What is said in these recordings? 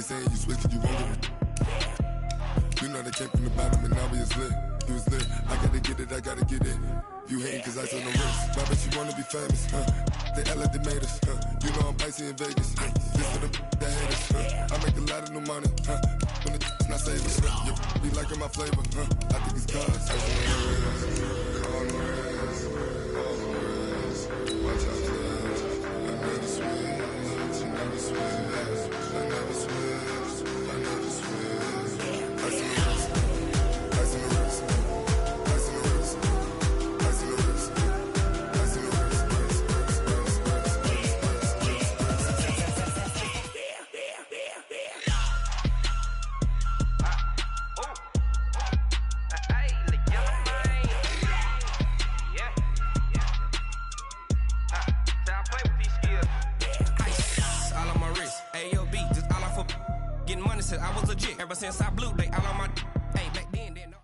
saying you switch cause you won't get it. You know they came from the bottom and now we is lit. You was lit, I gotta get it, I gotta get it. You hating cause I said no risk. Why bet you wanna be famous, huh? They act like they made us, huh? You know I'm icy in Vegas, huh? This for the that hate us, huh? I make a lot of new money, huh? When the not saving, huh? You be liking my flavor, huh? I think it's God's. All the rest, watch out for us. I never switch, I never switch, I never switch, I never switch. I see the risk, I see the risk, I see the risk, I see the risk, I see the risk. I was legit ever since I blew they all on my hey back then.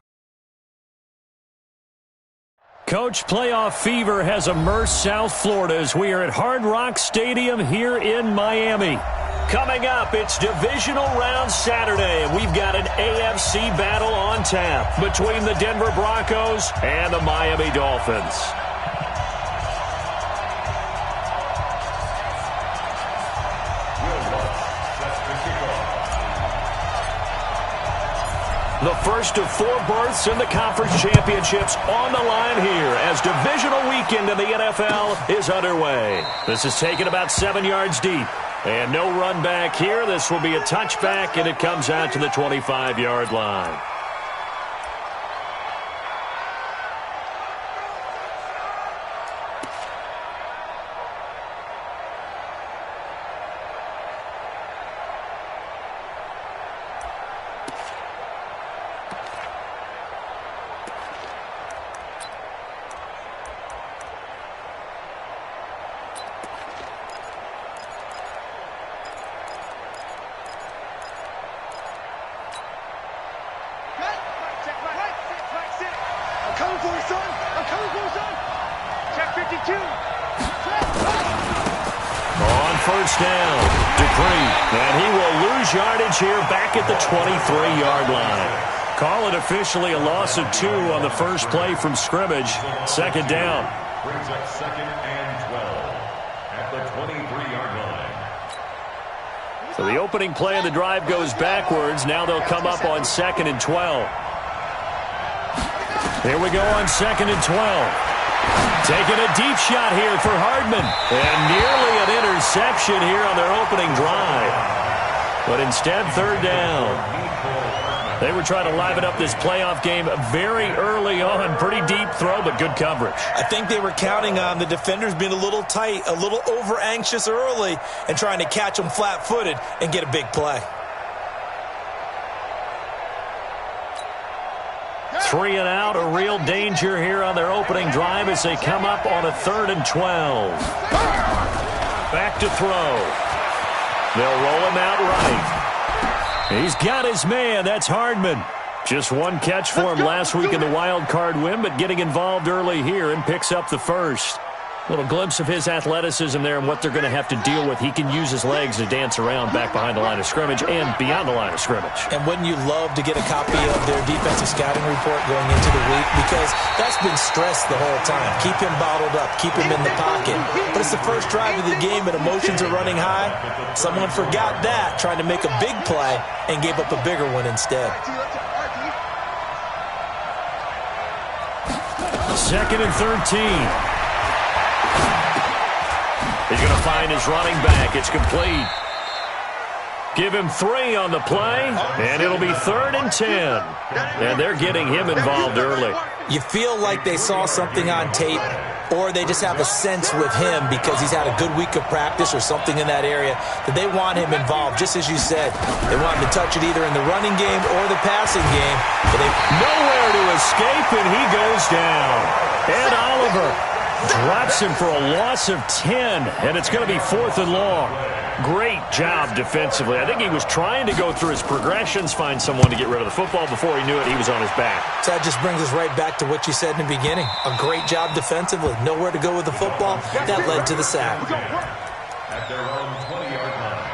Coach, playoff fever has immersed South Florida as we are at Hard Rock Stadium here in Miami. Coming up, it's divisional round Saturday, and we've got an AFC battle on tap between the Denver Broncos and the Miami Dolphins. The first of 4 berths in the conference championships on the line here as divisional weekend in the NFL is underway. This is taken about 7 yards deep. And no run back here. This will be a touchback, and it comes out to the 25-yard line. First down, Dupree, and he will lose yardage here back at the 23-yard line. Call it officially a loss of 2 on the first play from scrimmage. Second down. Brings up 2nd and 12 at the 23-yard line. So the opening play of the drive goes backwards. Now they'll come up on 2nd and 12. Here we go on 2nd and 12. Taking a deep shot here for Hardman. And nearly an interception here on their opening drive. But instead, 3rd down. They were trying to liven up this playoff game very early on. Pretty deep throw, but good coverage. I think they were counting on the defenders being a little tight, a little over-anxious early, and trying to catch them flat-footed and get a big play. 3 and out, a real danger here on their opening drive as they come up on a 3rd and 12. Back to throw. They'll roll him out right. He's got his man. That's Hardman. Just 1 catch for him last week in the wild card win, but getting involved early here and picks up the first. Little glimpse of his athleticism there and what they're going to have to deal with. He can use his legs to dance around back behind the line of scrimmage and beyond the line of scrimmage. And wouldn't you love to get a copy of their defensive scouting report going into the week? Because that's been stressed the whole time. Keep him bottled up. Keep him in the pocket. But it's the first drive of the game and emotions are running high. Someone forgot that, trying to make a big play and gave up a bigger one instead. 2nd and 13. He's going to find his running back. It's complete. Give him 3 on the play, and it'll be 3rd and 10. And they're getting him involved early. You feel like they saw something on tape, or they just have a sense with him because he's had a good week of practice or something in that area that they want him involved. Just as you said, they want him to touch it either in the running game or the passing game. But nowhere to escape, and he goes down. And Oliver drops him for a loss of 10, and it's going to be 4th and long. Great job defensively. I think he was trying to go through his progressions, find someone to get rid of the football. Before he knew it, he was on his back. So that just brings us right back to what you said in the beginning. A great job defensively. Nowhere to go with the football. That led to the sack. At their own 20-yard line.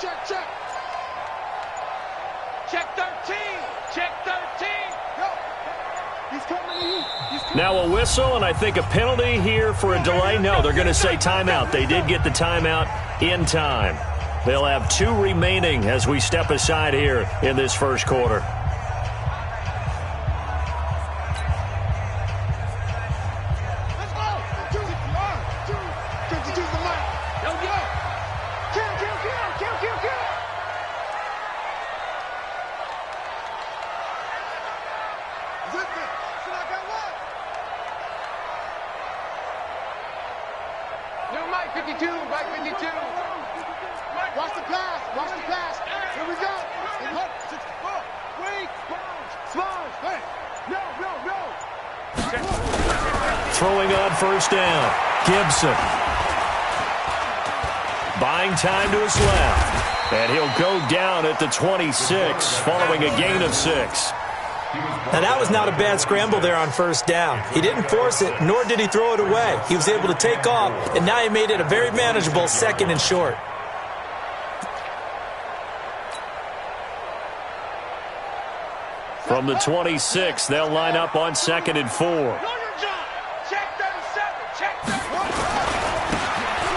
check. Check 13. Check 13. Go. He's coming. Now a whistle, and I think a penalty here for a delay. No, they're going to say timeout. They did get the timeout in time. They'll have 2 remaining as we step aside here in this first quarter. Throwing on first down. Gibson. Buying time to his left. And he'll go down at the 26 following a gain of 6. Now, that was not a bad scramble there on first down. He didn't force it, nor did he throw it away. He was able to take off, and now he made it a very manageable 2nd and short. From the 26, they'll line up on 2nd and 4.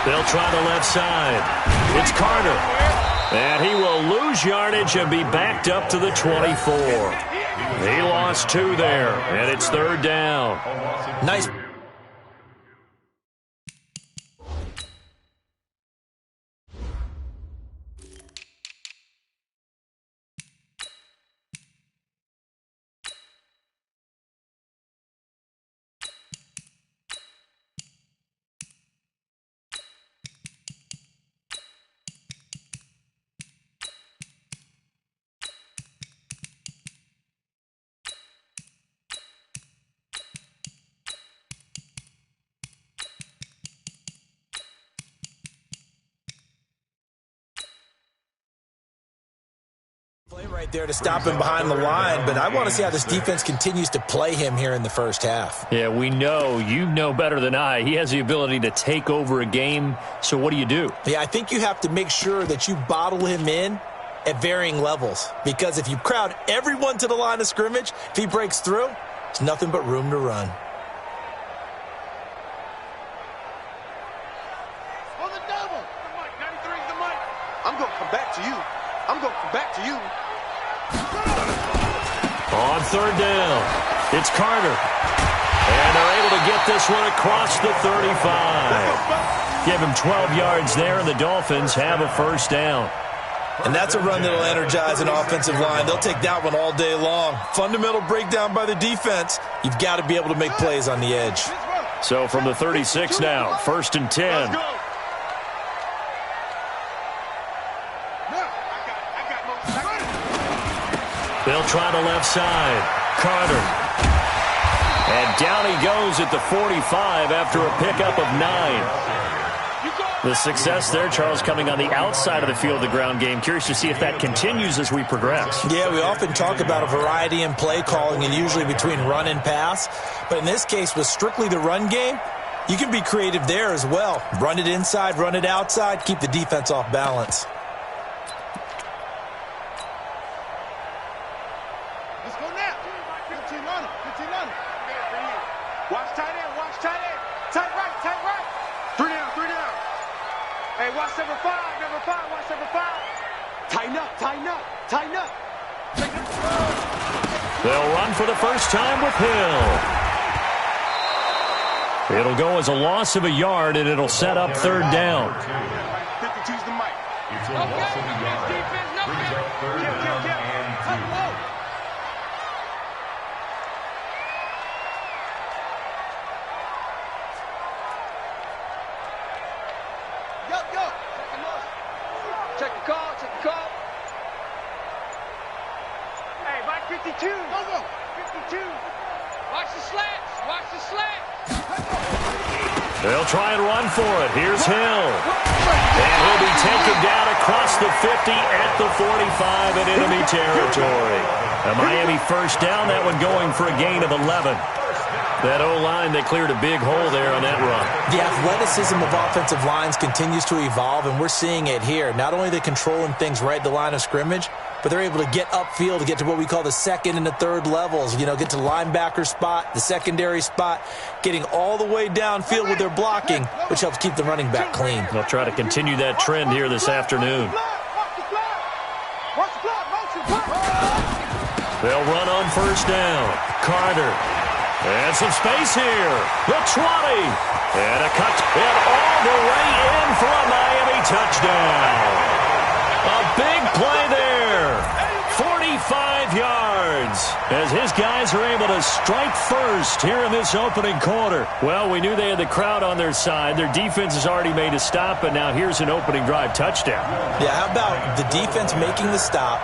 They'll try the left side. It's Carter. And he will lose yardage and be backed up to the 24. He lost 2 there, and it's 3rd down. Nice. Right there to stop him behind the line, but I want to see how this defense continues to play him here in the first half. Yeah, we know. You know better than I. He has the ability to take over a game, so what do? Yeah, I think you have to make sure that you bottle him in at varying levels, because if you crowd everyone to the line of scrimmage, if he breaks through, it's nothing but room to run. On the double. The mic, 93 is the mic. I'm going to come back to you. I'm going to come back to you. On 3rd down, it's Carter. And they're able to get this one across the 35. Give him 12 yards there, and the Dolphins have a first down. And that's a run that will energize an offensive line. They'll take that one all day long. Fundamental breakdown by the defense. You've got to be able to make plays on the edge. So from the 36 now, 1st and 10. They'll try the left side. Carter. And down he goes at the 45 after a pickup of 9. The success there, Charles, coming on the outside of the field of the ground game. Curious to see if that continues as we progress. Yeah, we often talk about a variety in play calling and usually between run and pass. But in this case, with strictly the run game, you can be creative there as well. Run it inside, run it outside, keep the defense off balance. Tighten up. They'll run for the first time with Hill. It'll go as a loss of a yard, and it'll set up 3rd down. 52's the mic. It's a loss of a yard. Brings up 3rd down and 2. Check the call. Hey, Mike 52. Go. 52. Watch the slats. They'll try and run for it. Here's Hill. And he'll be taken down across the 50 at the 45 in enemy territory. A Miami first down, that one going for a gain of 11. That O-line, they cleared a big hole there on that run. The athleticism of offensive lines continues to evolve, and we're seeing it here. Not only are they controlling things right at the line of scrimmage, but they're able to get upfield to get to what we call the second and the third levels. You know, get to the linebacker spot, the secondary spot, getting all the way downfield with their blocking, which helps keep the running back clean. They'll try to continue that trend here this afternoon. They'll run on first down. Carter. And some space here. The 20. And a cut. And all the way in for a Miami touchdown. A big play there. 45 yards. As his guys are able to strike first here in this opening quarter. Well, we knew they had the crowd on their side. Their defense has already made a stop, but now here's an opening drive touchdown. Yeah, how about the defense making the stop,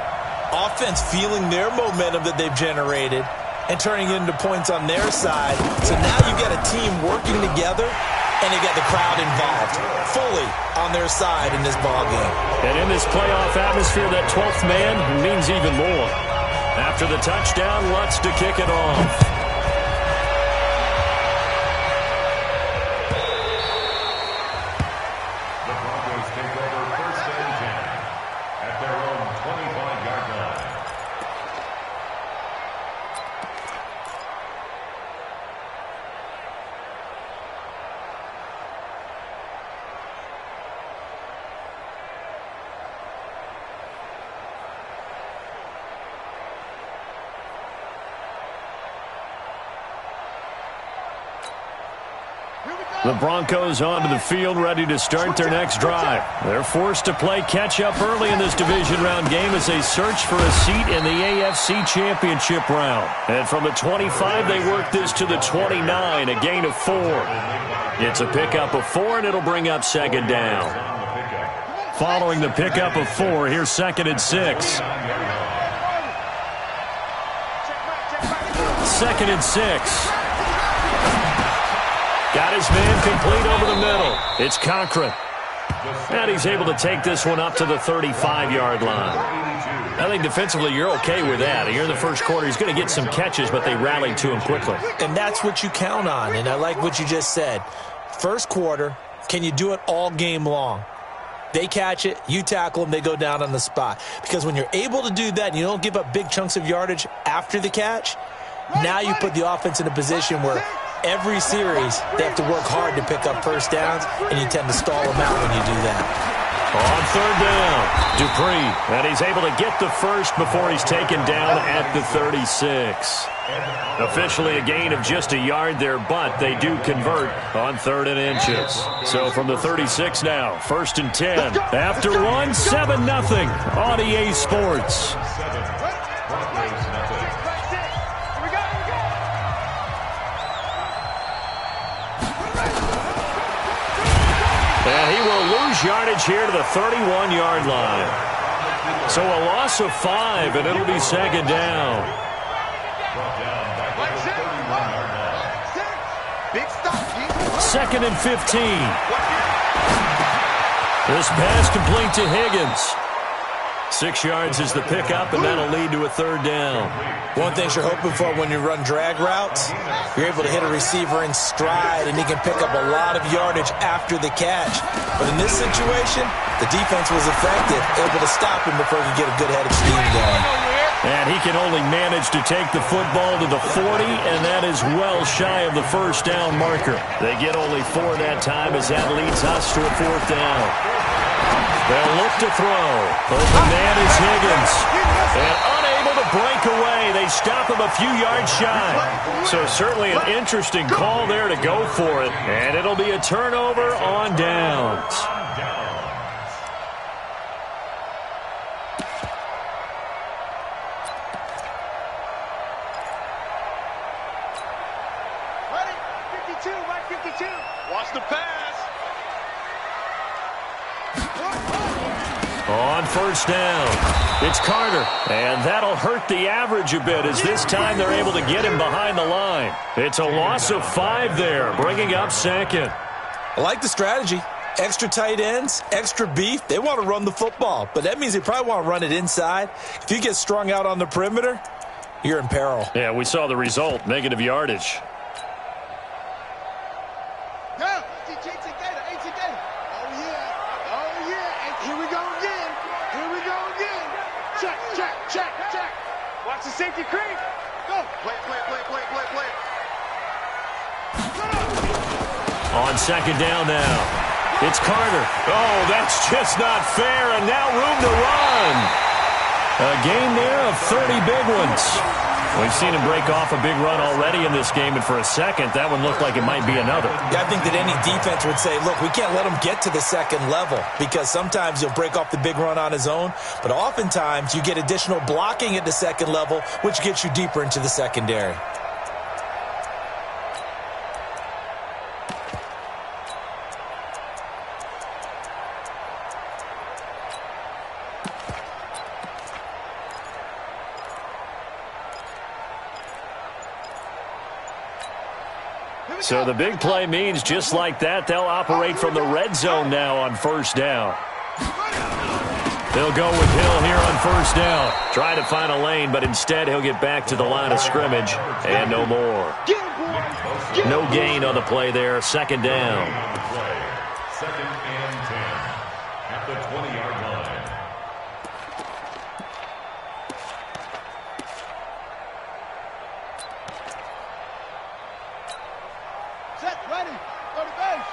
offense feeling their momentum that they've generated, and turning it into points on their side. So now you've got a team working together, and they got the crowd involved fully on their side in this ballgame. And in this playoff atmosphere, that 12th man means even more. After the touchdown, Lutz to kick it off. The Broncos onto the field, ready to start their next drive. They're forced to play catch-up early in this division round game as they search for a seat in the AFC Championship round. And from the 25, they work this to the 29, a gain of 4. It's a pickup of 4, and it'll bring up second down. Following the pickup of 4, here's 2nd and 6. 2nd and 6. Got his man complete over the middle. It's Cochran. And he's able to take this one up to the 35-yard line. I think defensively you're okay with that. Here in the first quarter, he's going to get some catches, but they rallied to him quickly. And that's what you count on, and I like what you just said. First quarter, can you do it all game long? They catch it, you tackle them, they go down on the spot. Because when you're able to do that and you don't give up big chunks of yardage after the catch, now you put the offense in a position where every series, they have to work hard to pick up first downs, and you tend to stall them out when you do that. On third down, Dupree, and he's able to get the first before he's taken down at the 36. Officially a gain of just a yard there, but they do convert on 3rd and inches. So from the 36 now, 1st and 10. After 1, 7-0 on EA Sports. And he will lose yardage here to the 31-yard line. So a loss of 5, and it'll be second down. 2nd and 15. This pass complete to Higgins. 6 yards is the pickup, and that'll lead to a 3rd down. One thing you're hoping for when you run drag routes, you're able to hit a receiver in stride, and he can pick up a lot of yardage after the catch. But in this situation, the defense was effective, able to stop him before he could get a good head of steam going. And he can only manage to take the football to the 40, and that is well shy of the first down marker. They get only 4 that time as that leads us to a 4th down. They'll look to throw. Open man is Higgins. And unable to break away. They stop him a few yards shy. So certainly an interesting call there to go for it. And it'll be a turnover on downs. Watch the pass. On first down, it's Carter, and that'll hurt the average a bit as this time they're able to get him behind the line. It's a loss of 5 there, bringing up 2nd. I like the strategy. Extra tight ends, extra beef. They want to run the football, but that means they probably want to run it inside. If you get strung out on the perimeter, you're in peril. Yeah, we saw the result, negative yardage. safety creep. Go. Play it. On second down now. It's Carter. Oh, that's just not fair, and now room to run. A game there of 30 big ones. We've seen him break off a big run already in this game, and for a second, that one looked like it might be another. Yeah, I think that any defense would say, look, we can't let him get to the second level, because sometimes he'll break off the big run on his own, but oftentimes you get additional blocking at the second level, which gets you deeper into the secondary. So the big play means just like that, they'll operate from the red zone now on first down. They'll go with Hill here on first down. Try to find a lane, but instead he'll get back to the line of scrimmage and no more. No gain on the play there. Second down. Second and 10 at the 20-yard line. Set, ready. Go to base.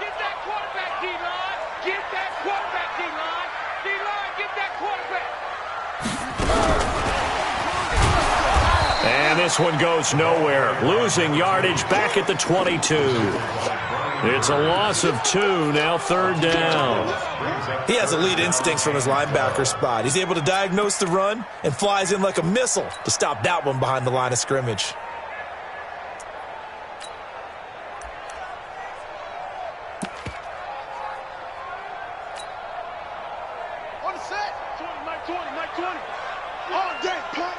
Get that quarterback, D-line. Get that quarterback, D-line. D-line, get that quarterback. And this one goes nowhere. Losing yardage back at the 22. It's a loss of 2, now third down. He has elite instincts from his linebacker spot. He's able to diagnose the run and flies in like a missile to stop that one behind the line of scrimmage. On the set. 20, Mike 20. All day, play.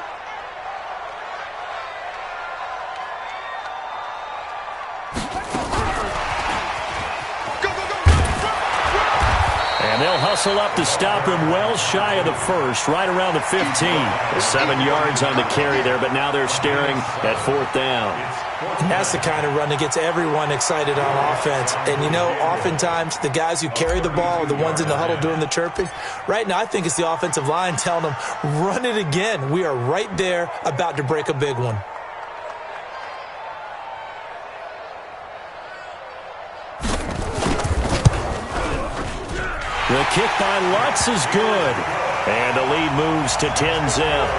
And they'll hustle up to stop him well shy of the first, right around the 15. 7 yards on the carry there, but now they're staring at fourth down. That's the kind of run that gets everyone excited on offense. And, you know, oftentimes the guys who carry the ball are the ones in the huddle doing the chirping. Right now, I think it's the offensive line telling them, run it again. We are right there about to break a big one. The kick by Lutz is good. And the lead moves to 10-zip.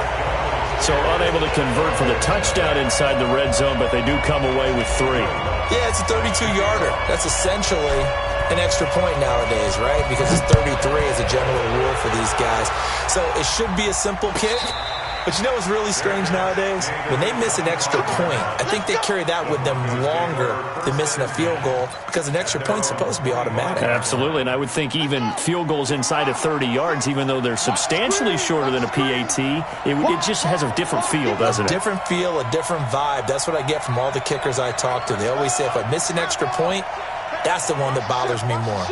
So unable to convert for the touchdown inside the red zone, but they do come away with 3. Yeah, it's a 32-yarder. That's essentially an extra point nowadays, right? Because it's 33 as a general rule for these guys. So it should be a simple kick. But you know what's really strange nowadays? When they miss an extra point, I think they carry that with them longer than missing a field goal because an extra point's supposed to be automatic. Absolutely, and I would think even field goals inside of 30 yards, even though they're substantially shorter than a PAT, it just has a different feel, doesn't it? A different feel, a different vibe. That's what I get from all the kickers I talk to. They always say if I miss an extra point, that's the one that bothers me more.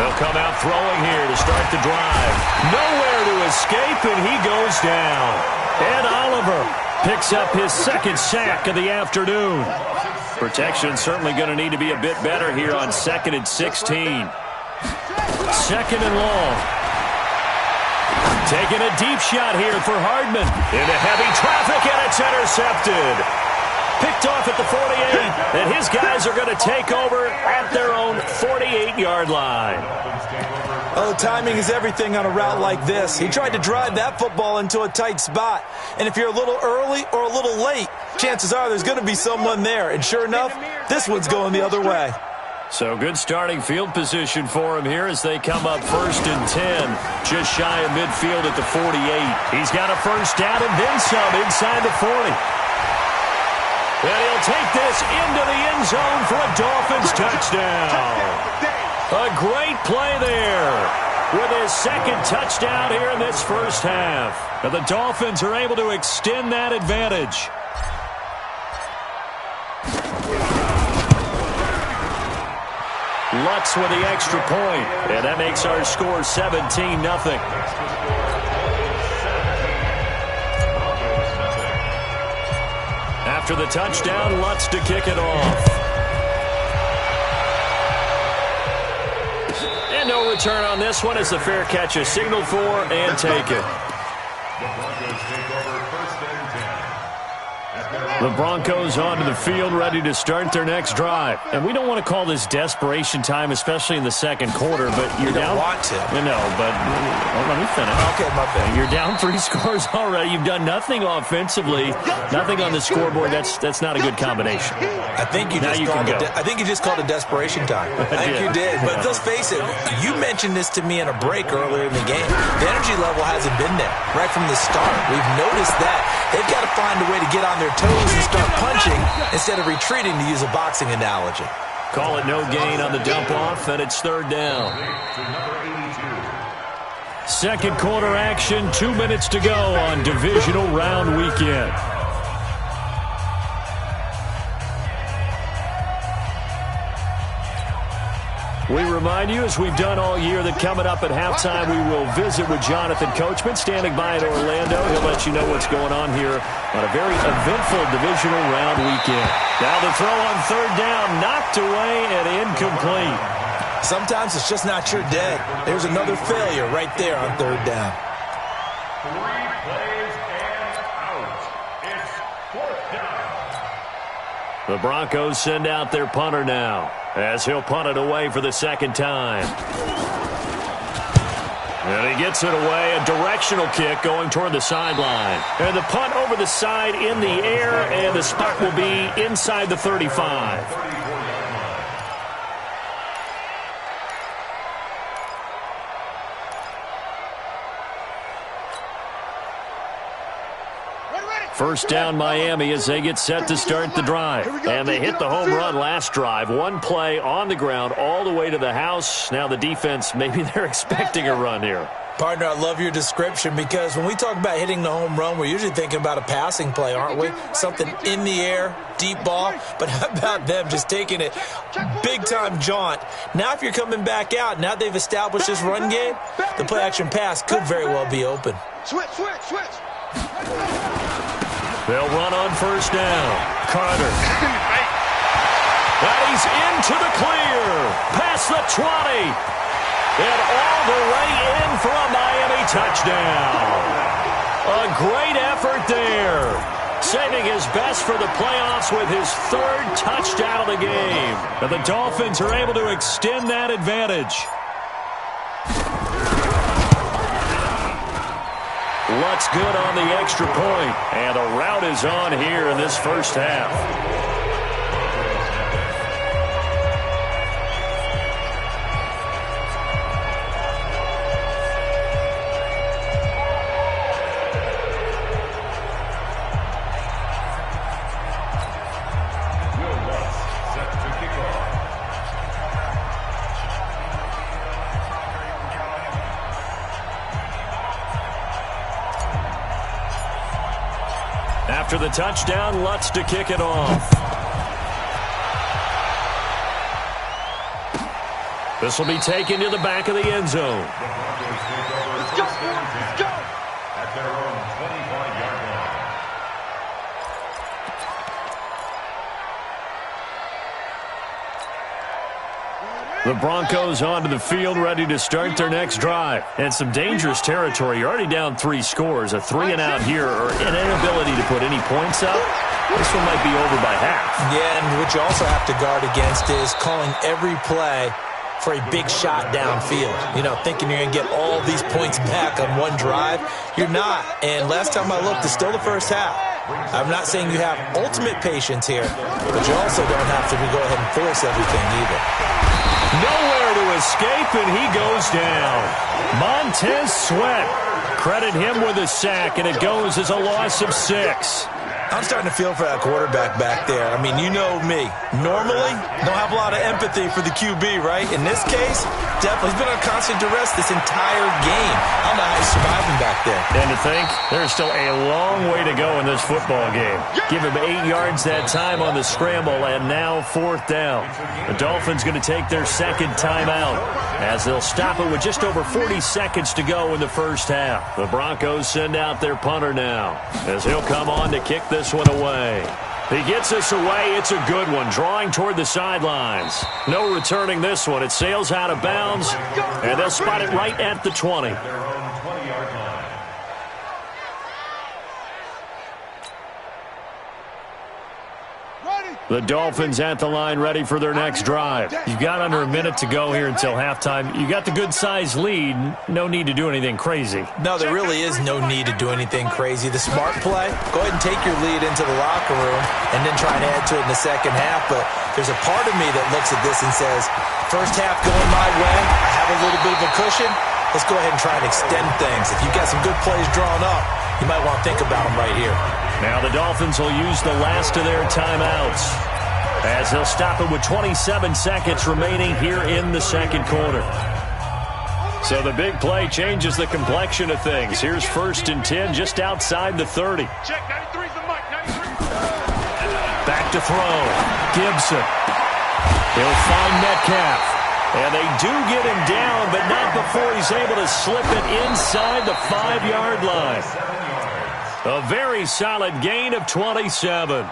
They'll come out throwing here to start the drive. Nowhere to escape, and he goes down. Ed Oliver picks up his second sack of the afternoon. Protection certainly going to need to be a bit better here on 2nd and 16. 2nd and long. Taking a deep shot here for Hardman. Into heavy traffic, and it's intercepted. Picked off at the 48, and his guys are going to take over at their own 48-yard line. Oh, timing is everything on a route like this. He tried to drive that football into a tight spot. And if you're a little early or a little late, chances are there's going to be someone there. And sure enough, this one's going the other way. So good starting field position for him here as they come up 1st and 10, just shy of midfield at the 48. He's got a first down and then some inside the 40. And he'll take this into the end zone for a Dolphins touchdown. A great play there with his second touchdown here in this first half. And the Dolphins are able to extend that advantage. Lutz with the extra point, and that makes our score 17-0. After the touchdown, Lutz to kick it off. And no return on this one as the fair catch is signaled for and taken. The Broncos onto the field, ready to start their next drive. And we don't want to call this desperation time, especially in the second quarter, but you're down. You don't want to. No, but let me finish. Okay, my bad. You're down 3 scores already. You've done nothing offensively, nothing on the scoreboard. That's not a good combination. I think you just called it desperation time. I think you did. But let's face it, you mentioned this to me in a break earlier in the game. The energy level hasn't been there right from the start. We've noticed that. They've got to find a way to get on their toes and start punching instead of retreating, to use a boxing analogy. Call it no gain on the dump-off, and it's third down. Second quarter action, 2 minutes to go on divisional round weekend. We remind you, as we've done all year, that coming up at halftime, we will visit with Jonathan Coachman, standing by in Orlando. He'll let you know what's going on here on a very eventful divisional round weekend. Now the throw on third down, knocked away and incomplete. Sometimes it's just not your day. There's another failure right there on third down. 3 plays and out. It's fourth down. The Broncos send out their punter now, as he'll punt it away for the second time. And he gets it away, a directional kick going toward the sideline. And the punt over the side in the air, and the spot will be inside the 35. First down Miami as they get set to start the drive. And they hit the home run last drive. One play on the ground all the way to the house. Now the defense, maybe they're expecting a run here. Partner, I love your description, because when we talk about hitting the home run, we're usually thinking about a passing play, aren't we? Something in the air, deep ball. But how about them just taking it big-time jaunt? Now if you're coming back out, now they've established this run game, the play-action pass could very well be open. Switch. They'll run on first down. Carter. And he's into the clear. Past the 20. And all the way in for a Miami touchdown. A great effort there. Saving his best for the playoffs with his third touchdown of the game. And the Dolphins are able to extend that advantage. Lutz good on the extra point. And a rout is on here in this first half. After the touchdown, Lutz to kick it off. This will be taken to the back of the end zone. Let's go. At their own 25-yard line. The Broncos onto the field, ready to start their next drive. And some dangerous territory. You're already down 3 scores. A 3-and-out here, or an inability to put any points up. This one might be over by half. Yeah, and what you also have to guard against is calling every play for a big shot downfield. You know, thinking you're going to get all these points back on one drive. You're not. And last time I looked, it's still the first half. I'm not saying you have ultimate patience here, but you also don't have to go ahead and force everything either. Nowhere to escape, and he goes down. Montez Sweat. Credit him with a sack, and it goes as a loss of 6. I'm starting to feel for that quarterback back there. I mean, you know me. Normally, don't have a lot of empathy for the QB, right? In this case, definitely. He's been on constant duress this entire game. I don't know how he's surviving back there. And to think, there's still a long way to go in this football game. Give him 8 yards that time on the scramble, and now 4th down. The Dolphins going to take their second timeout, as they'll stop it with just over 40 seconds to go in the first half. The Broncos send out their punter now, as he'll come on to kick this one away. He gets us away. It's a good one. Drawing toward the sidelines. No returning this one. It sails out of bounds, and they'll spot it right at the 20. The Dolphins at the line ready for their next drive. You've got under a minute to go here until halftime. You got the good-sized lead. No need to do anything crazy. No, there really is no need to do anything crazy. The smart play, go ahead and take your lead into the locker room and then try and add to it in the second half. But there's a part of me that looks at this and says, first half going my way, I have a little bit of a cushion. Let's go ahead and try and extend things. If you've got some good plays drawn up, you might want to think about them right here. Now the Dolphins will use the last of their timeouts as they'll stop it with 27 seconds remaining here in the second quarter. So the big play changes the complexion of things. Here's 1st and 10 just outside the 30. Check, 93's the mic, 93. Back to throw. Gibson. He'll find Metcalf. And they do get him down, but not before he's able to slip it inside the 5-yard line. A very solid gain of 27.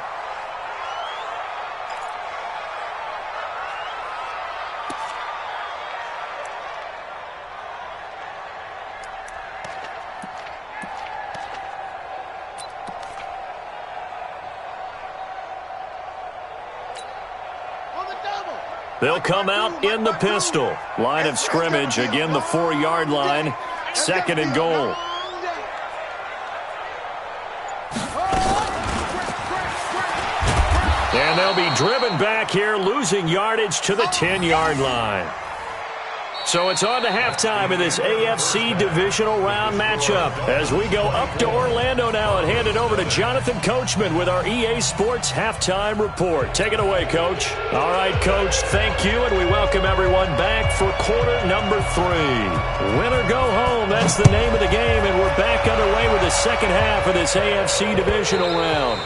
They'll come out in the pistol. Line of scrimmage, again the 4-yard line. 2nd and goal. And they'll be driven back here, losing yardage to the 10-yard line. So it's on to halftime in this AFC divisional round matchup as we go up to Orlando now and hand it over to Jonathan Coachman with our EA Sports Halftime Report. Take it away, Coach. All right, Coach, thank you, and we welcome everyone back for quarter number 3. Win or go home, that's the name of the game, and we're back underway with the second half of this AFC divisional round.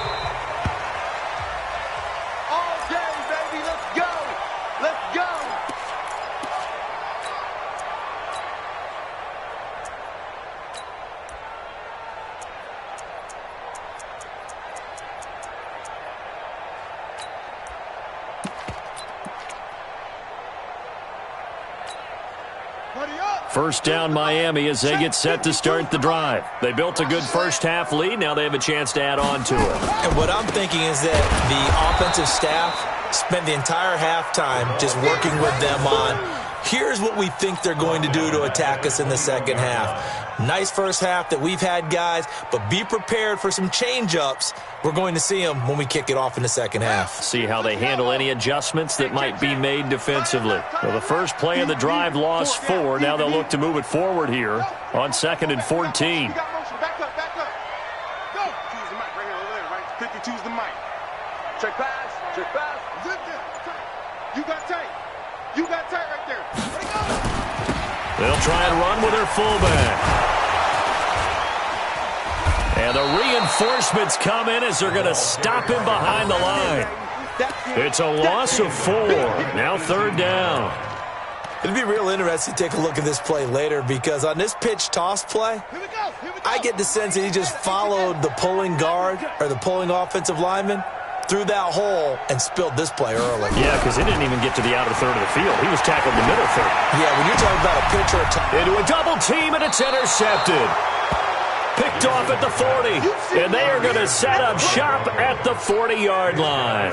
First down Miami as they get set to start the drive. They built a good first half lead. Now they have a chance to add on to it. And what I'm thinking is that the offensive staff spent the entire halftime just working with them on, here's what we think they're going to do to attack us in the second half. Nice first half that we've had, guys, but be prepared for some change-ups. We're going to see them when we kick it off in the second half. See how they handle any adjustments that might be made defensively. Well, the first play of the drive lost 4. Now they'll look to move it forward here on 2nd and 14. Back up. Go. 52's the mic right here over there, right? 52's the mic. Check pass. You got tight right there. They'll try and run with their fullback. And the reinforcements come in as they're going to stop him behind the line. It's a loss of 4. Now 3rd down. It'd be real interesting to take a look at this play later because on this pitch toss play, I get the sense that he just followed the pulling guard or the pulling offensive lineman through that hole and spilled this play early. Yeah, because he didn't even get to the outer third of the field. He was tackled in the middle third. Yeah, when you're talking about a pitch or into a double team, and it's intercepted. Picked off at the 40, and they are going to set up shop at the 40-yard line.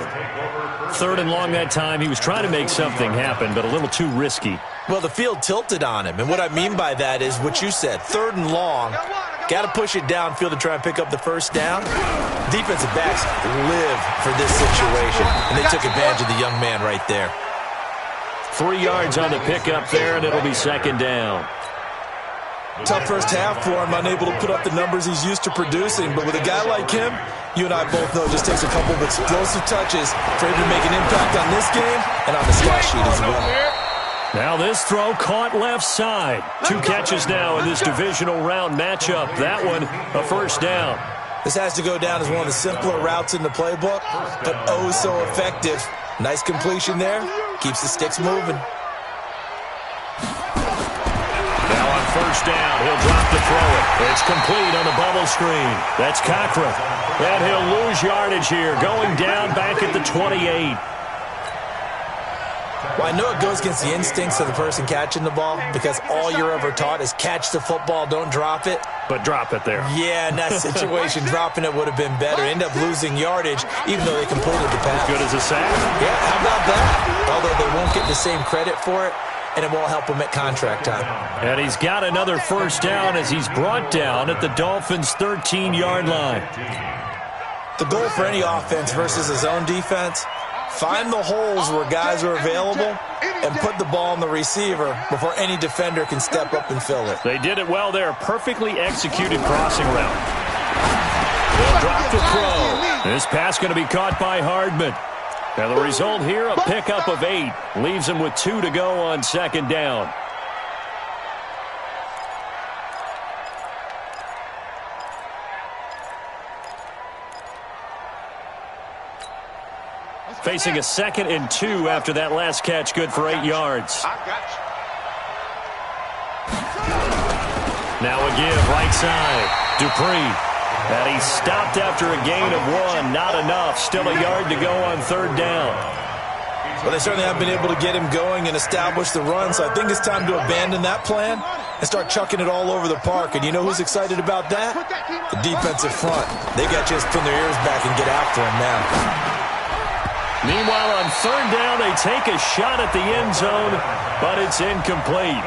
3rd and long that time. He was trying to make something happen, but a little too risky. Well, the field tilted on him, and what I mean by that is what you said, 3rd and long. Got to push it downfield to try and pick up the first down. Defensive backs live for this situation, and they took advantage of the young man right there. 3 yards on the pickup there, and it'll be 2nd down. Tough first half for him, unable to put up the numbers he's used to producing. But with a guy like him, you and I both know it just takes a couple of explosive touches for him to make an impact on this game and on the stat sheet as well. Now this throw caught left side. 2 catches now in this divisional round matchup. That one, a first down. This has to go down as one of the simpler routes in the playbook, but oh so effective. Nice completion there. Keeps the sticks moving. Now on first down. He'll drop to throw it. It's complete on the bubble screen. That's Cochran. And he'll lose yardage here, going down back at the 28. Well, I know it goes against the instincts of the person catching the ball because all you're ever taught is catch the football, don't drop it. But drop it there. Yeah, in that situation, dropping it would have been better. End up losing yardage, even though they completed the pass. Good as a sack. Yeah, how about that? Although they won't get the same credit for it, and it won't help him at contract time. And he's got another first down as he's brought down at the Dolphins' 13-yard line. The goal for any offense versus his own defense, find the holes where guys are available and put the ball on the receiver before any defender can step up and fill it. They did it well there. Perfectly executed crossing route. They'll drop to throw. This pass going to be caught by Hardman. And the result here, a pickup of 8. Leaves him with 2 to go on second down. Facing a 2nd and 2 after that last catch, good for 8 yards. Now a give, right side. Dupree. And he's stopped after a gain of 1. Not enough. Still a yard to go on third down. Well, they certainly have been able to get him going and establish the run, so I think it's time to abandon that plan and start chucking it all over the park. And you know who's excited about that? The defensive front. They got to just pin their ears back and get after him now. Meanwhile, on third down, they take a shot at the end zone, but it's incomplete.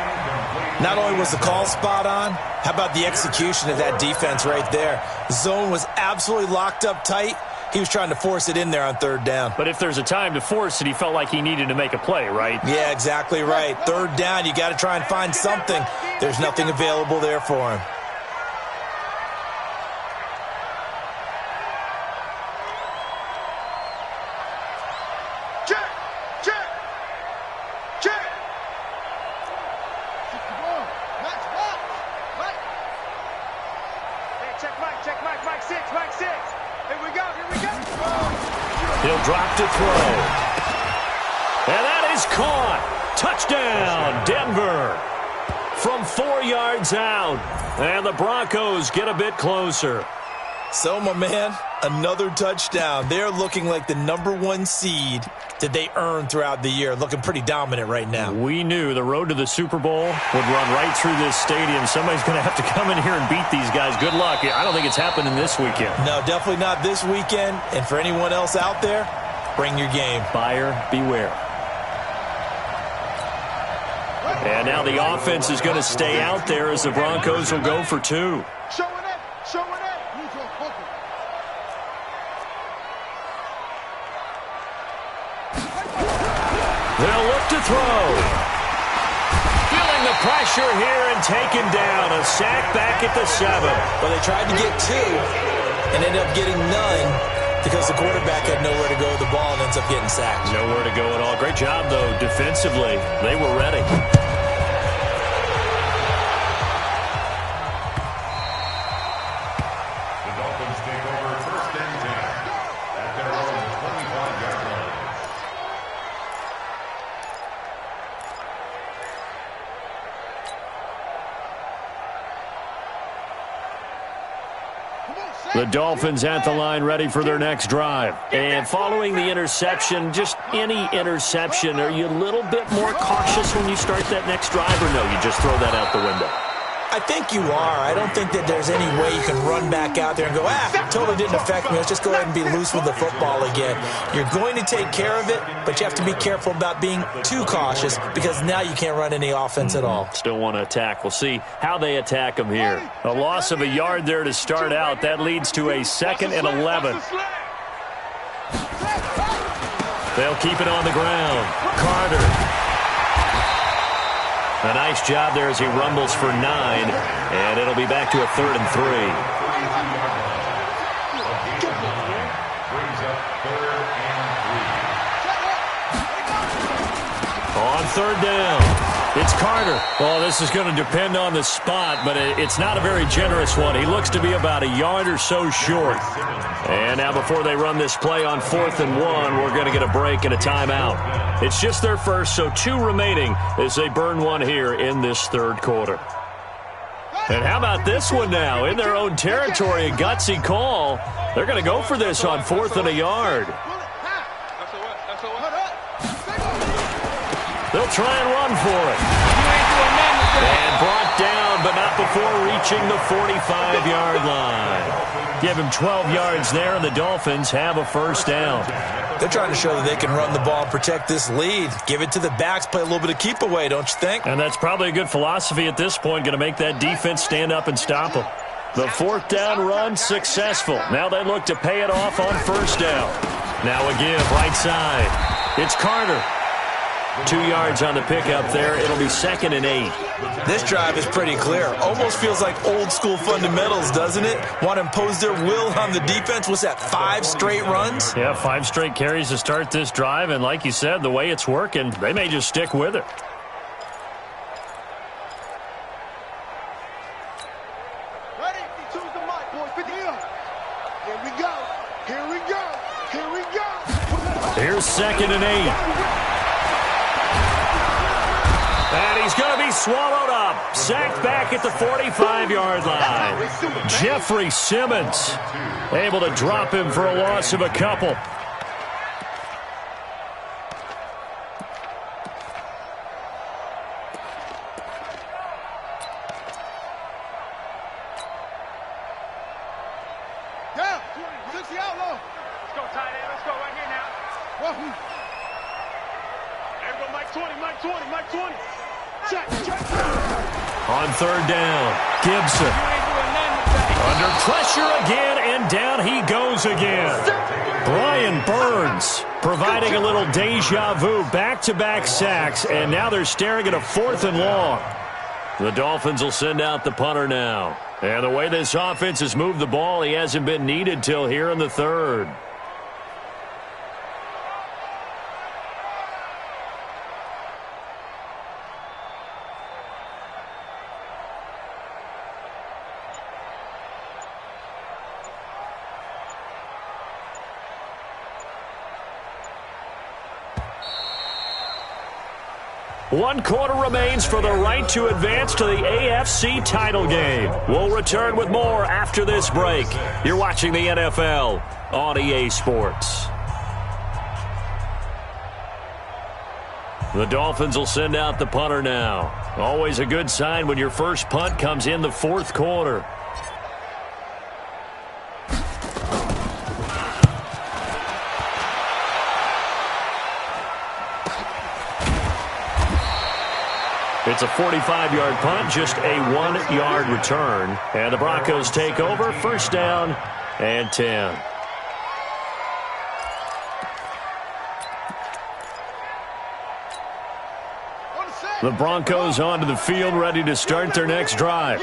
Not only was the call spot on, how about the execution of that defense right there? The zone was absolutely locked up tight. He was trying to force it in there on third down. But if there's a time to force it, he felt like he needed to make a play, right? Yeah, exactly right. Third down, you got to try and find something. There's nothing available there for him. He'll drop to throw. And that is caught. Touchdown, Denver. From 4 yards out. And the Broncos get a bit closer. So, my man, another touchdown. They're looking like the #1 seed that they earned throughout the year. Looking pretty dominant right now. We knew the road to the Super Bowl would run right through this stadium. Somebody's going to have to come in here and beat these guys. Good luck. I don't think it's happening this weekend. No, definitely not this weekend. And for anyone else out there, bring your game. Buyer beware. And now the offense is going to stay out there as the Broncos will go for 2. They'll look to throw. Feeling the pressure here and taken down. A sack back at the 7. Well, they tried to get 2 and ended up getting none because the quarterback had nowhere to go with the ball and ends up getting sacked. Nowhere to go at all. Great job, though, defensively. They were ready. The Dolphins take over first and 10 at their own 25-yard line. The Dolphins at the line ready for their next drive. And following the interception, just any interception, are you a little bit more cautious when you start that next drive, or no, you just throw that out the window? I think you are. I don't think that there's any way you can run back out there and go, totally didn't affect me. Let's just go ahead and be loose with the football again. You're going to take care of it, but you have to be careful about being too cautious because now you can't run any offense at all. Still want to attack. We'll see how they attack them here. A loss of a yard there to start out. That leads to a 2nd and 11. They'll keep it on the ground. Carter. A nice job there as he rumbles for 9, and it'll be back to a 3rd and 3. On third down, it's Carter. Well, this is going to depend on the spot, but it's not a very generous one. He looks to be about a yard or so short. And now before they run this play on 4th and 1, we're going to get a break and a timeout. It's just their first, so 2 remaining as they burn one here in this third quarter. And how about this one now? In their own territory, a gutsy call. They're going to go for this on 4th and a yard. They'll try and run for it. And brought down, but not before reaching the 45-yard line. Give him 12 yards there, and the Dolphins have a first down. They're trying to show that they can run the ball and protect this lead. Give it to the backs, play a little bit of keep away, don't you think? And that's probably a good philosophy at this point, going to make that defense stand up and stop them. The 4th down run successful. Now they look to pay it off on first down. Now again, right side. It's Carter. 2 yards on the pickup there. It'll be 2nd and 8. This drive is pretty clear. Almost feels like old school fundamentals, doesn't it? Want to impose their will on the defense. What's that, 5 straight runs? Yeah, 5 straight carries to start this drive. And like you said, the way it's working, they may just stick with it. Ready? Choose the mic, boys. 50 here. Here we go. Here we go. Here we go. Here's 2nd and 8. And he's going to be swallowed up. Sacked back at the 45-yard line. Jeffrey Simmons able to drop him for a loss of a couple. Yeah, 60 outlaw. Let's go, tight end. Let's go right here now. There we go, Mike 20, Mike 20, Mike 20. Check, check. On 3rd down, Gibson. Under pressure again, and down he goes again. Brian Burns providing a little deja vu, back-to-back sacks, and now they're staring at a 4th and long. The Dolphins will send out the punter now. And the way this offense has moved the ball, he hasn't been needed till here in the 3rd. One quarter remains for the right to advance to the AFC title game. We'll return with more after this break. You're watching the NFL on EA Sports. The Dolphins will send out the punter now. Always a good sign when your first punt comes in the 4th quarter. It's a 45-yard punt, just a 1-yard return. And the Broncos take over, first down and 10. The Broncos onto the field, ready to start their next drive.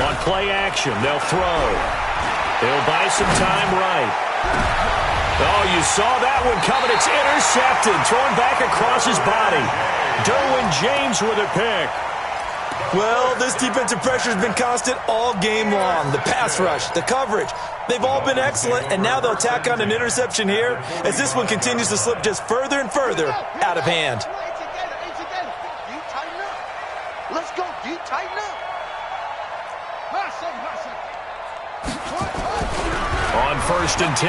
On play action, they'll throw. They'll buy some time right. Oh, you saw that one coming. It's intercepted. Thrown back across his body. Derwin James with a pick. Well, this defensive pressure has been constant all game long. The pass rush, the coverage, they've all been excellent, and now they'll tack on an interception here as this one continues to slip just further and further out of hand. Let's go, D. Tighten up. On 1st and 10,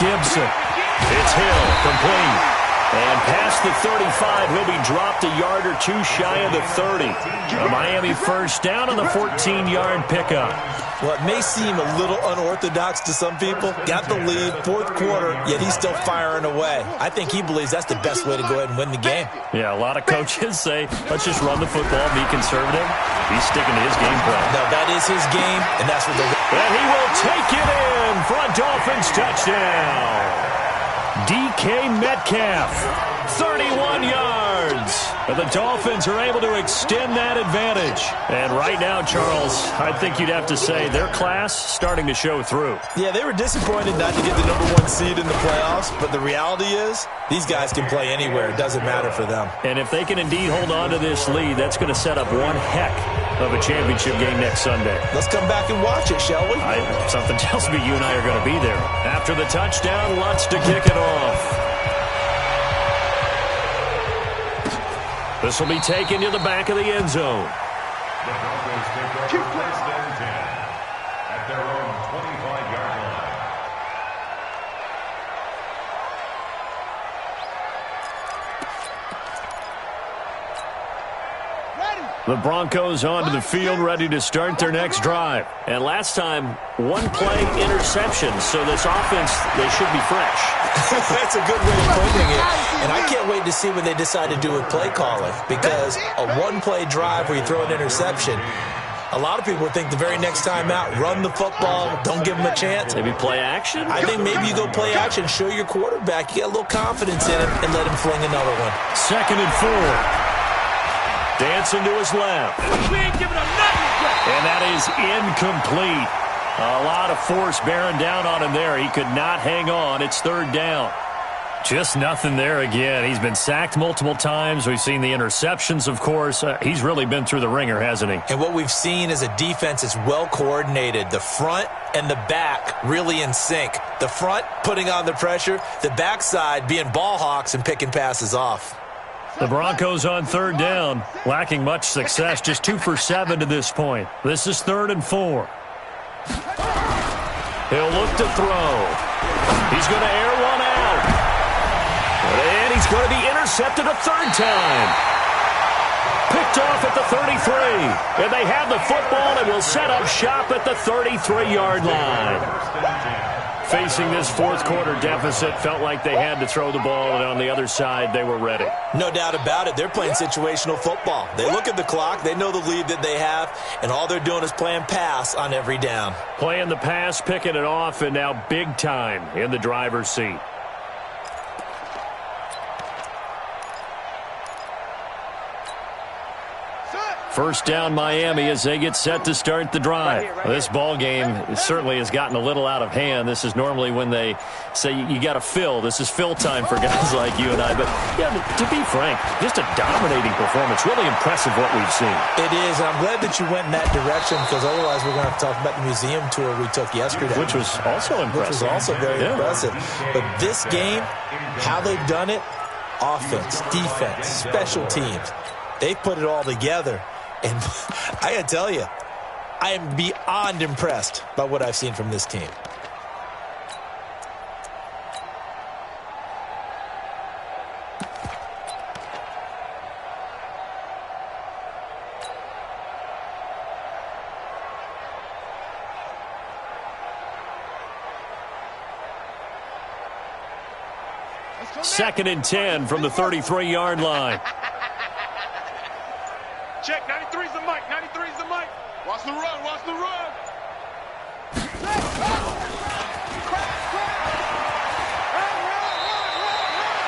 Gibson. It's Hill, complete. And past the 35, he'll be dropped a yard or 2 shy of the 30. A Miami first down on the 14-yard pickup. Well, it may seem a little unorthodox to some people. Got the lead, 4th quarter, yet he's still firing away. I think he believes that's the best way to go ahead and win the game. Yeah, a lot of coaches say, let's just run the football, be conservative. He's sticking to his game plan. No, that is his game, and that's what they're... And he will take it in for a Dolphins touchdown. DK Metcalf, 31 yards. And the Dolphins are able to extend that advantage. And right now, Charles, I think you'd have to say their class starting to show through. Yeah, they were disappointed not to get the #1 seed in the playoffs, but the reality is these guys can play anywhere. It doesn't matter for them. And if they can indeed hold on to this lead, that's going to set up one heck of a championship game next Sunday. Let's come back and watch it, shall we? Something tells me you and I are going to be there. After the touchdown, Lutz to kick it off. This will be taken to the back of the end zone. The Broncos take over first and 10 at their own 25-yard line. The Broncos onto the field, ready to start their next drive. And last time, one-play interception, so this offense, they should be fresh. That's a good way of putting it. And I can't wait to see what they decide to do with play calling, because a one-play drive where you throw an interception, a lot of people think the very next time out, run the football, don't give them a chance. Maybe play action? I think maybe you go play action, show your quarterback, you get a little confidence in him, and let him fling another one. 2nd and 4. Dancing to his left. We ain't giving up nothing. And that is incomplete. A lot of force bearing down on him there. He could not hang on. It's 3rd down. Just nothing there again. He's been sacked multiple times. We've seen the interceptions, of course. He's really been through the ringer, hasn't he? And what we've seen is a defense that's well coordinated. The front and the back really in sync. The front putting on the pressure. The backside being ball hawks and picking passes off. The Broncos on 3rd down, lacking much success, just 2 for 7 to this point. This is 3rd and 4. He'll look to throw. He's going to air one out. And he's going to be intercepted a 3rd time. Picked off at the 33. And they have the football and will set up shop at the 33-yard line. Facing this 4th quarter deficit, felt like they had to throw the ball, and on the other side, they were ready. No doubt about it. They're playing situational football. They look at the clock, they know the lead that they have, and all they're doing is playing pass on every down. Playing the pass, picking it off, and now big time in the driver's seat. First down Miami as they get set to start the drive. This ball game certainly has gotten a little out of hand. This is normally when they say you got to fill. This is fill time for guys like you and I. But yeah, to be frank, just a dominating performance. Really impressive what we've seen. It is. I'm glad that you went in that direction, because otherwise we're going to have to talk about the museum tour we took yesterday. Which was also impressive. Which was also very impressive. But this game, how they've done it, offense, defense, special teams, they've put it all together. And I got to tell you, I am beyond impressed by what I've seen from this team. Second and 10 from the 33-yard line. Check, 93's the mic, 93's the mic. Watch the run, watch the run.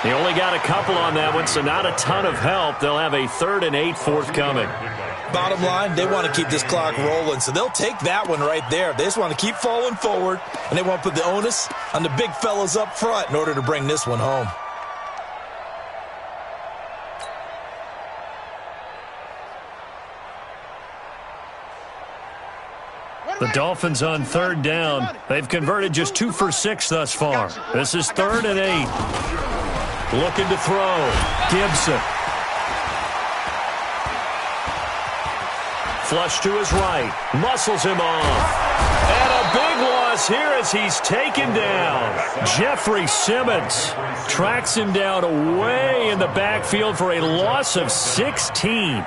He only got a couple on that one, so not a ton of help. They'll have a 3rd and 8 forthcoming. Bottom line, they want to keep this clock rolling, so they'll take that one right there. They just want to keep falling forward, and they want to put the onus on the big fellas up front in order to bring this one home. The Dolphins on 3rd down. They've converted just 2 for 6 thus far. This is 3rd and 8. Looking to throw. Gibson. Flush to his right. Muscles him off. And a big loss here as he's taken down. Jeffrey Simmons tracks him down away in the backfield for a loss of 16.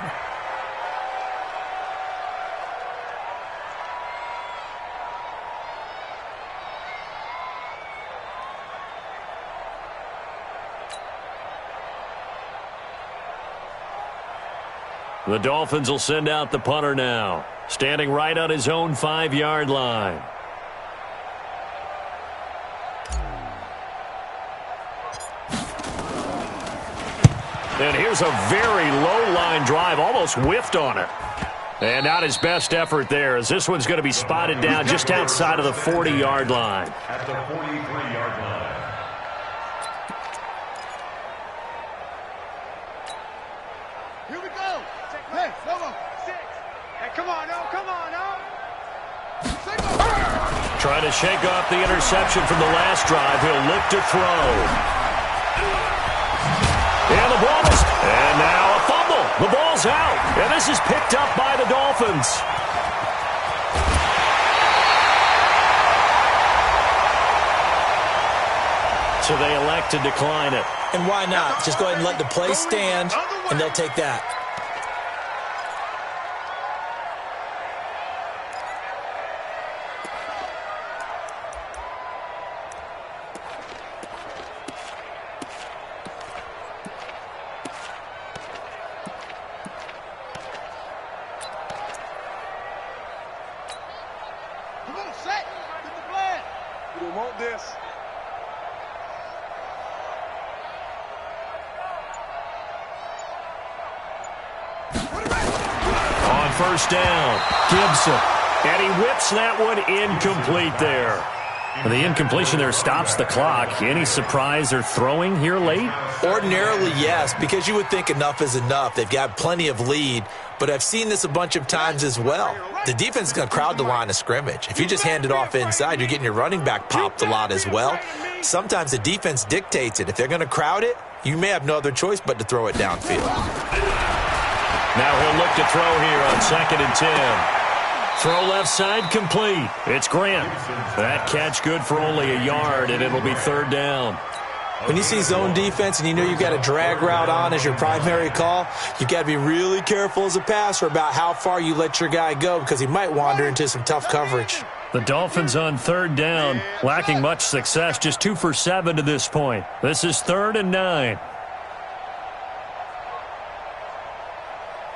The Dolphins will send out the punter now, standing right on his own 5-yard line. And here's a very low-line drive, almost whiffed on it. And not his best effort there, as this one's going to be spotted down just outside of the 40-yard line. At the 43-yard line. Trying to shake off the interception from the last drive. He'll look to throw. And the ball is... And now a fumble. ball's out, and this is picked up by the Dolphins. So they elect to decline it. And why not? Just go ahead and let the play stand, and they'll take that. Come on, set. Get the flag. You don't want this. On first down, Gibson. And he whips that one incomplete there. The incompletion there stops the clock. Any surprise they're throwing here late? Ordinarily, yes, because you would think enough is enough. They've got plenty of lead, but I've seen this a bunch of times as well. The defense is going to crowd the line of scrimmage. If you just hand it off inside, you're getting your running back popped a lot as well. Sometimes the defense dictates it. If they're going to crowd it, you may have no other choice but to throw it downfield. Now he'll look to throw here on 2nd and 10. Throw left side complete. It's Grant. That catch good for only a yard, and it'll be 3rd down. When you see zone defense and you know you've got a drag route on as your primary call, you've got to be really careful as a passer about how far you let your guy go because he might wander into some tough coverage. The Dolphins on 3rd down, lacking much success, just 2 for 7 to this point. This is 3rd and 9.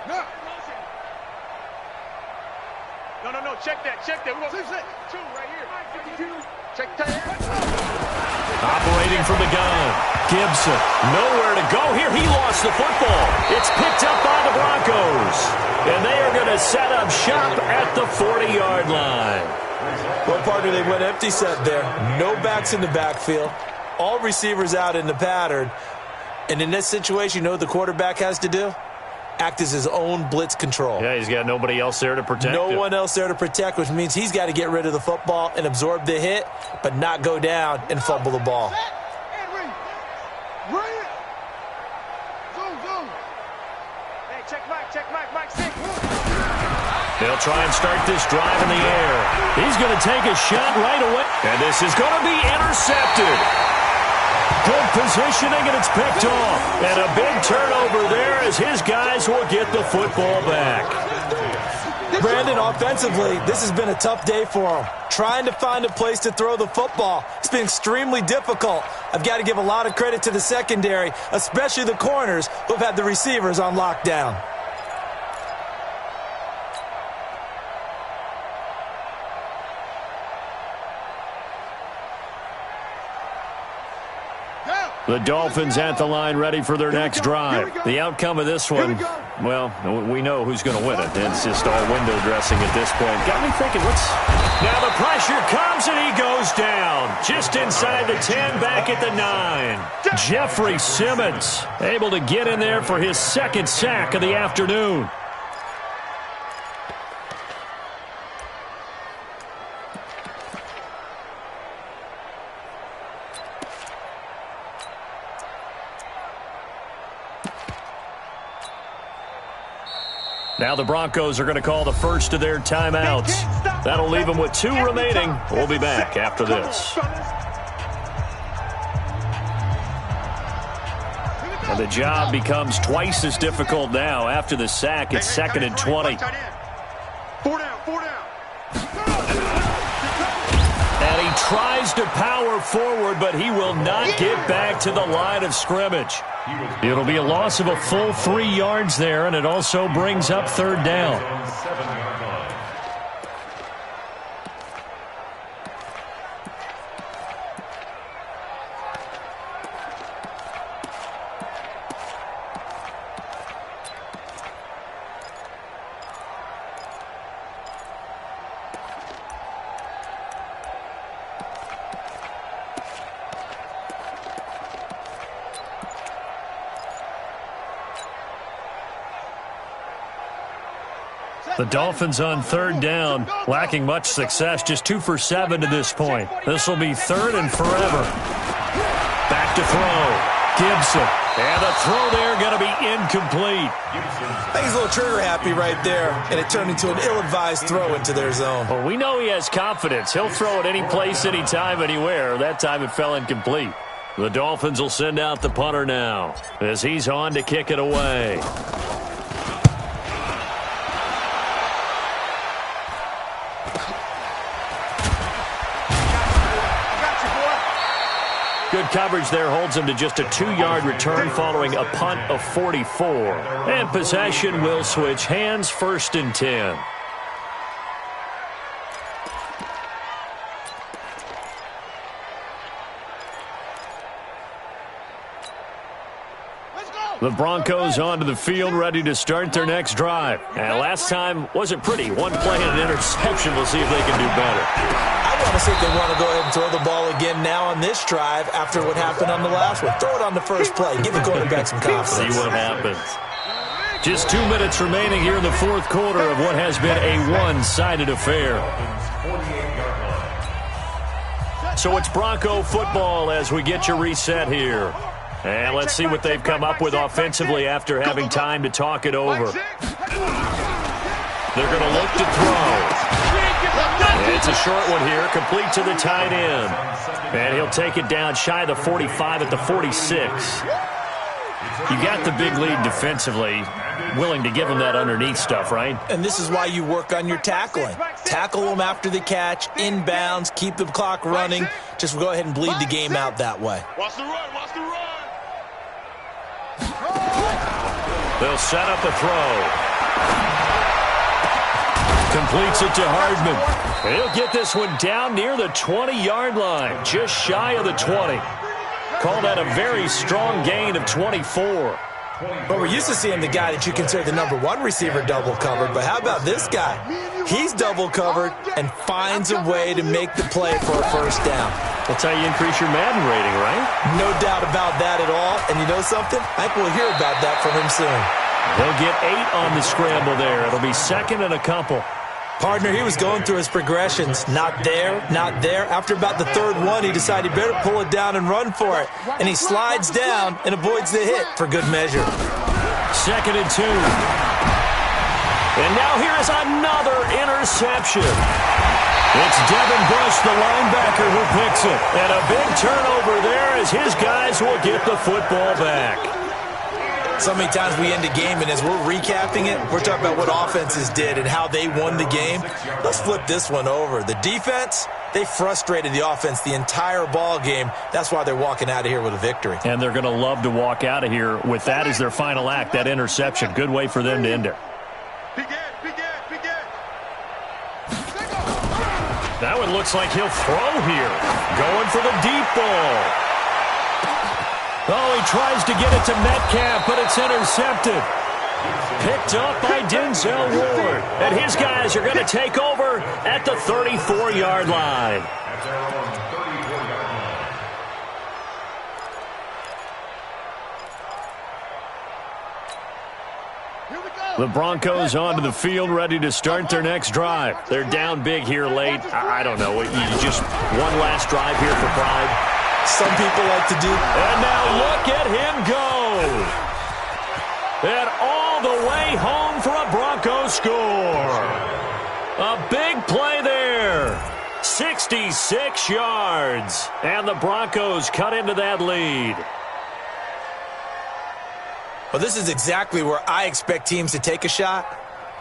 No. Check that. We're going to 2 right here. Check that. Operating from the gun. Gibson, nowhere to go here. He lost the football. It's picked up by the Broncos. And they are going to set up shop at the 40-yard line. Well, partner, they went empty set there. No backs in the backfield. All receivers out in the pattern. And in this situation, you know what the quarterback has to do? Act as his own blitz control. Yeah, he's got nobody else there to protect No him. one else there to protect, which means he's got to get rid of the football and absorb the hit, but not go down and fumble the ball. Hey, check Mike, 6. They'll try and start this drive in the air. He's going to take a shot right away. And this is going to be intercepted. Good positioning, and it's picked off. And a big turnover there as his guys will get the football back. Brandon, offensively, this has been a tough day for him. Trying to find a place to throw the football. It's been extremely difficult. I've got to give a lot of credit to the secondary, especially the corners who've had the receivers on lockdown. The Dolphins at the line ready for their next drive. The outcome of this one, well, we know who's going to win it. It's just all window dressing at this point. Got me thinking, now the pressure comes and he goes down. Just inside the 10, back at the 9. Jeffrey Simmons able to get in there for his 2nd sack of the afternoon. Now the Broncos are going to call the first of their timeouts. That'll leave them with 2 remaining. We'll be back after this. And the job becomes twice as difficult now. After the sack, it's 2nd and 20. 4 down. And he tries to power forward, but he will not get back to the line of scrimmage. It'll be a loss of a full 3 yards there, and it also brings up 3rd down. The Dolphins on 3rd down, lacking much success, just 2 for 7 to this point. This will be 3rd and forever. Back to throw. Gibson. And the throw there going to be incomplete. I think he's a little trigger happy right there, and it turned into an ill-advised throw into their zone. Well, we know he has confidence. He'll throw it any place, anytime, anywhere. That time it fell incomplete. The Dolphins will send out the punter now as he's on to kick it away. Good coverage there holds him to just a 2-yard return following a punt of 44. And possession will switch hands, 1st and 10. The Broncos onto the field, ready to start their next drive. And last time wasn't pretty. One play and an interception. We'll see if they can do better. I want to see if they want to go ahead and throw the ball again now on this drive after what happened on the last one. Throw it on the first play. Give the quarterback some confidence. See what happens. Just 2 minutes remaining here in the 4th quarter of what has been a one-sided affair. So it's Bronco football as we get you reset here. And let's see what they've come up with offensively after having time to talk it over. They're going to look to throw. It's a short one here, complete to the tight end. And he'll take it down shy of the 45 at the 46. You got the big lead defensively, willing to give them that underneath stuff, right? And this is why you work on your tackling. Tackle them after the catch, inbounds, keep the clock running. Just go ahead and bleed the game out that way. Watch the run, watch the run. They'll set up a throw. Completes it to Hardman. He'll get this one down near the 20-yard line, just shy of the 20. Call that a very strong gain of 24. But we're used to seeing the guy that you consider the number 1 receiver double covered. But how about this guy? He's double covered and finds a way to make the play for a first down. That's how you increase your Madden rating, right? No doubt about that at all. And you know something? I think we'll hear about that from him soon. They'll get 8 on the scramble there. It'll be 2nd and a couple. Partner, he was going through his progressions. Not there, not there. After about the 3rd one, he decided he better pull it down and run for it. And he slides down and avoids the hit for good measure. 2nd and 2. And now here is another interception. It's Devin Bush, the linebacker, who picks it. And a big turnover there as his guys will get the football back. So many times we end a game, and as we're recapping it, we're talking about what offenses did and how they won the game. Let's flip this one over. The defense, they frustrated the offense the entire ball game. That's why they're walking out of here with a victory. And they're going to love to walk out of here with that as their final act, that interception. Good way for them to end it. That one looks like he'll throw here. Going for the deep ball. Oh, he tries to get it to Metcalf, but it's intercepted. Picked up by Denzel Ward. And his guys are going to take over at the 34-yard line. The Broncos onto the field, ready to start their next drive. They're down big here late. I don't know. Just one last drive here for pride. Some people like to do. And now look at him go. And all the way home for a Bronco score. A big play there. 66 yards. And the Broncos cut into that lead. Well, this is exactly where I expect teams to take a shot.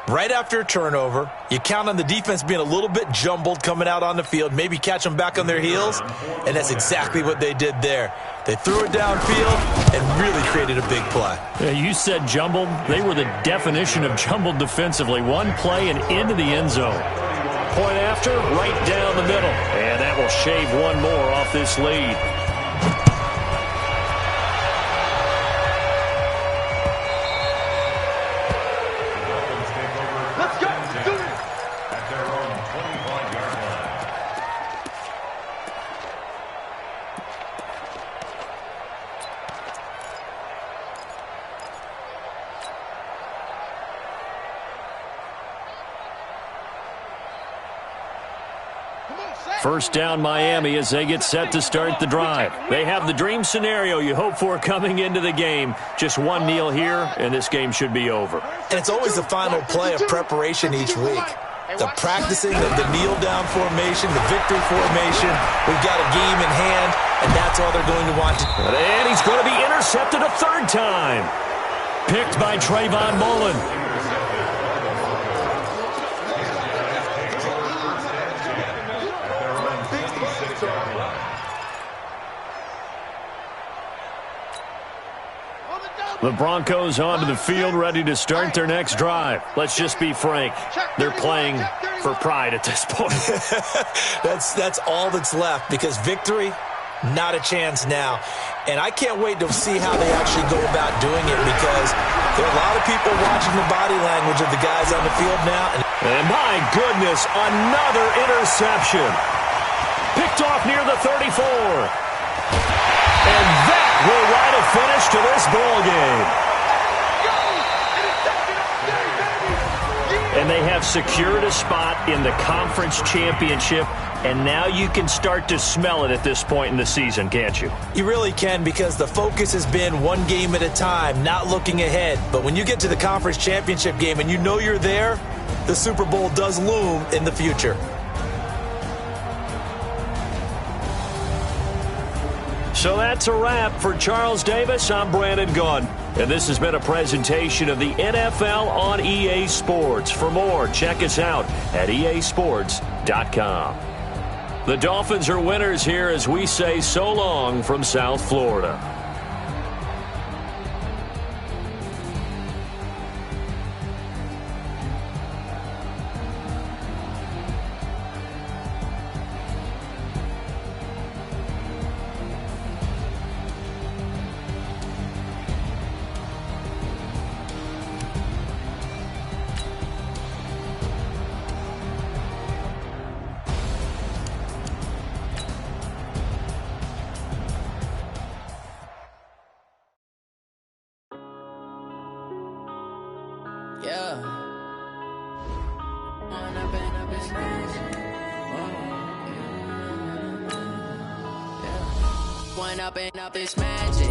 Right after a turnover, you count on the defense being a little bit jumbled coming out on the field, maybe catch them back on their heels, and that's exactly what they did there. They threw it downfield and really created a big play. Yeah, you said jumbled. They were the definition of jumbled defensively. One play and into the end zone. Point after, right down the middle. And that will shave one more off this lead. First down Miami as they get set to start the drive. They have the dream scenario you hope for coming into the game. Just one kneel here, and this game should be over. And it's always the final play of preparation each week. The practicing of the kneel-down formation, the victory formation. We've got a game in hand, and that's all they're going to want to. And he's going to be intercepted a third time. Picked by Trayvon Mullen. The Broncos onto the field, ready to start their next drive. Let's just be frank. They're playing for pride at this point. That's all that's left, because victory, not a chance now. And I can't wait to see how they actually go about doing it, because there are a lot of people watching the body language of the guys on the field now. And my goodness, another interception. Picked off near the 34. And that will write a finish to this ball game. And they have secured a spot in the conference championship, and now you can start to smell it at this point in the season, can't you? You really can, because the focus has been one game at a time, not looking ahead. But when you get to the conference championship game and you know you're there, the Super Bowl does loom in the future. So that's a wrap for Charles Davis. I'm Brandon Gunn, and this has been a presentation of the NFL on EA Sports. For more, check us out at easports.com. The Dolphins are winners here as we say so long from South Florida. Up is magic.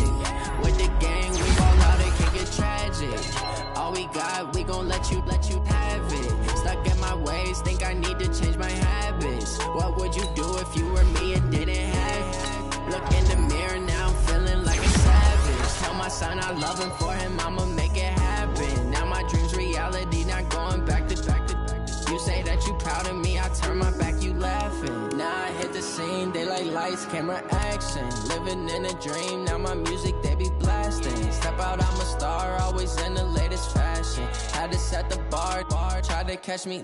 With the gang, we all know they can get tragic. All we got, we gon' let you have it. Stuck in my ways, think I need to change my habits. What would you do if you were me and didn't have it? Look in the mirror, now I'm feeling like a savage. Tell my son I love him, for him I'ma make it happen. Now my dream's reality, not going back to. You say that you proud of me, I turn my back, you laughing. Now I hit the scene, they like lights, camera, action. Living in a dream, now my music, they be blasting. Step out, I'm a star, always in the latest fashion. Had to set the bar, try to catch me